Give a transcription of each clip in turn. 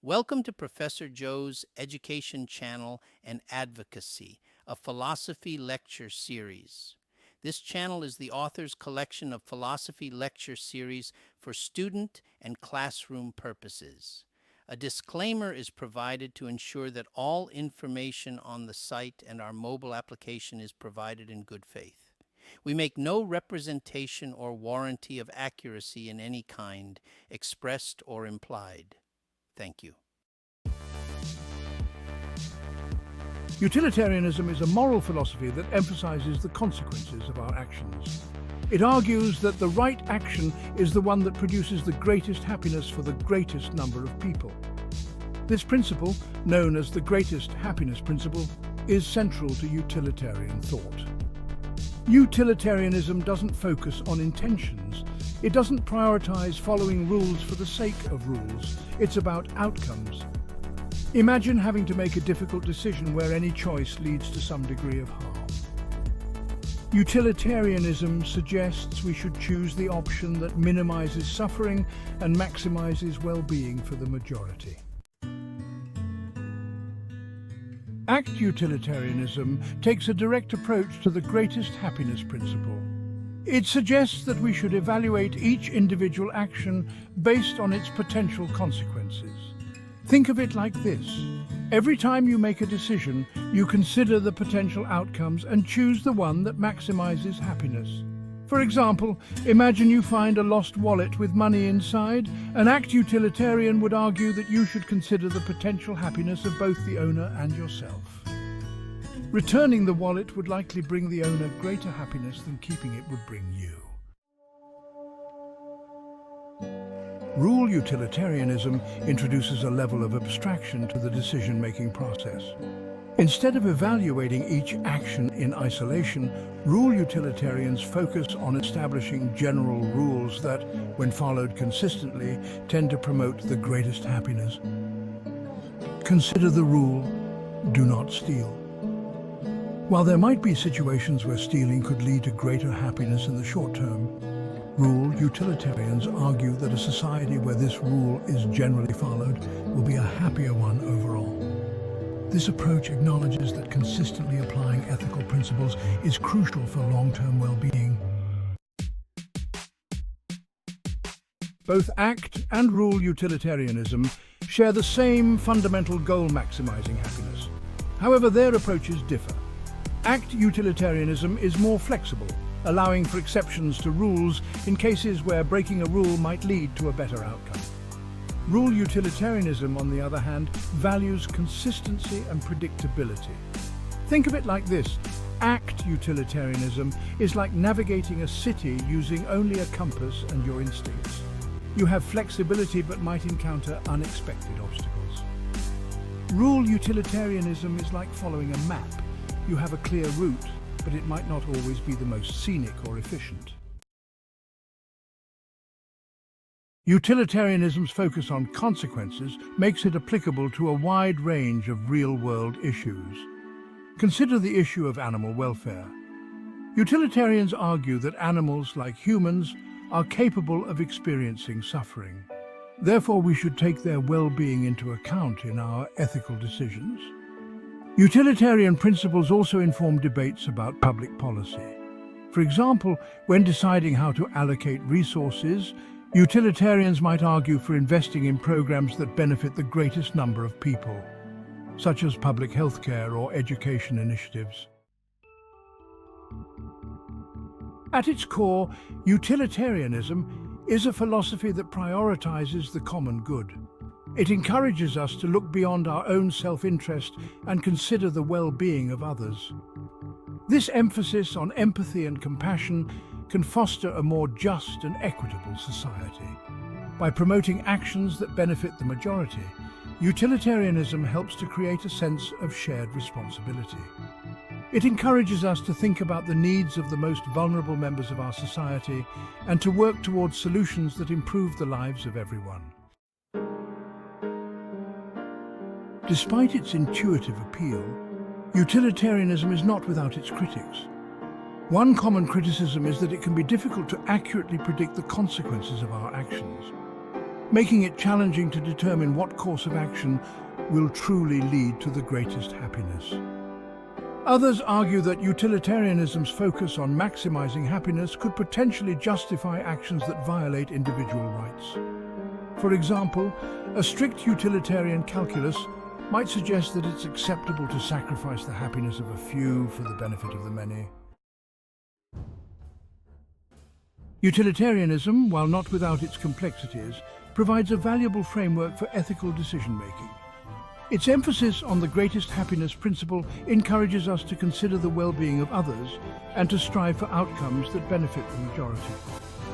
Welcome to Professor Joe's Education Channel and Advocacy, a philosophy lecture series. This channel is the author's collection of philosophy lecture series for student and classroom purposes. A disclaimer is provided to ensure that all information on the site and our mobile application is provided in good faith. We make no representation or warranty of accuracy in any kind, expressed or implied. Thank you. Utilitarianism is a moral philosophy that emphasizes the consequences of our actions. It argues that the right action is the one that produces the greatest happiness for the greatest number of people. This principle, known as the greatest happiness principle, is central to utilitarian thought. Utilitarianism doesn't focus on intentions. It doesn't prioritize following rules for the sake of rules. It's about outcomes. Imagine having to make a difficult decision where any choice leads to some degree of harm. Utilitarianism suggests we should choose the option that minimizes suffering and maximizes well-being for the majority. ACT utilitarianism takes a direct approach to the greatest happiness principle. It suggests that we should evaluate each individual action based on its potential consequences. Think of it like this. Every time you make a decision, you consider the potential outcomes and choose the one that maximizes happiness. For example, imagine you find a lost wallet with money inside. An ACT utilitarian would argue that you should consider the potential happiness of both the owner and yourself. Returning the wallet would likely bring the owner greater happiness than keeping it would bring you. Rule utilitarianism introduces a level of abstraction to the decision-making process. Instead of evaluating each action in isolation, rule utilitarians focus on establishing general rules that, when followed consistently, tend to promote the greatest happiness. Consider the rule, do not steal. While there might be situations where stealing could lead to greater happiness in the short term, rule utilitarians argue that a society where this rule is generally followed will be a happier one overall. This approach acknowledges that consistently applying ethical principles is crucial for long-term well-being. Both ACT and rule utilitarianism share the same fundamental goal: maximizing happiness. However, their approaches differ. ACT utilitarianism is more flexible, allowing for exceptions to rules in cases where breaking a rule might lead to a better outcome. Rule utilitarianism, on the other hand, values consistency and predictability. Think of it like this. ACT utilitarianism is like navigating a city using only a compass and your instincts. You have flexibility but might encounter unexpected obstacles. Rule utilitarianism is like following a map. You have a clear route, but it might not always be the most scenic or efficient. Utilitarianism's focus on consequences makes it applicable to a wide range of real-world issues. Consider the issue of animal welfare. Utilitarians argue that animals, like humans, are capable of experiencing suffering. Therefore, we should take their well-being into account in our ethical decisions. Utilitarian principles also inform debates about public policy. For example, when deciding how to allocate resources, utilitarians might argue for investing in programs that benefit the greatest number of people, such as public health care or education initiatives. At its core, utilitarianism is a philosophy that prioritizes the common good. It encourages us to look beyond our own self-interest and consider the well-being of others. This emphasis on empathy and compassion can foster a more just and equitable society. By promoting actions that benefit the majority, utilitarianism helps to create a sense of shared responsibility. It encourages us to think about the needs of the most vulnerable members of our society and to work towards solutions that improve the lives of everyone. Despite its intuitive appeal, utilitarianism is not without its critics. One common criticism is that it can be difficult to accurately predict the consequences of our actions. making it challenging to determine what course of action will truly lead to the greatest happiness. Others argue that utilitarianism's focus on maximizing happiness could potentially justify actions that violate individual rights. For example, a strict utilitarian calculus might suggest that it's acceptable to sacrifice the happiness of a few for the benefit of the many. Utilitarianism, while not without its complexities, provides a valuable framework for ethical decision-making. Its emphasis on the greatest happiness principle encourages us to consider the well-being of others and to strive for outcomes that benefit the majority.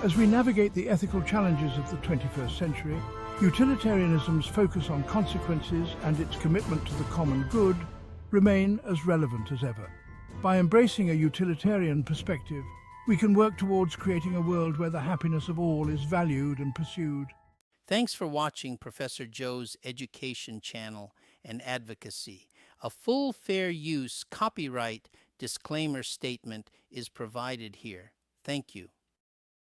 As we navigate the ethical challenges of the 21st century, utilitarianism's focus on consequences and its commitment to the common good remain as relevant as ever. By embracing a utilitarian perspective, we can work towards creating a world where the happiness of all is valued and pursued. Thanks for watching Professor Joe's Education Channel and Advocacy. A full fair use copyright disclaimer statement is provided here. Thank you.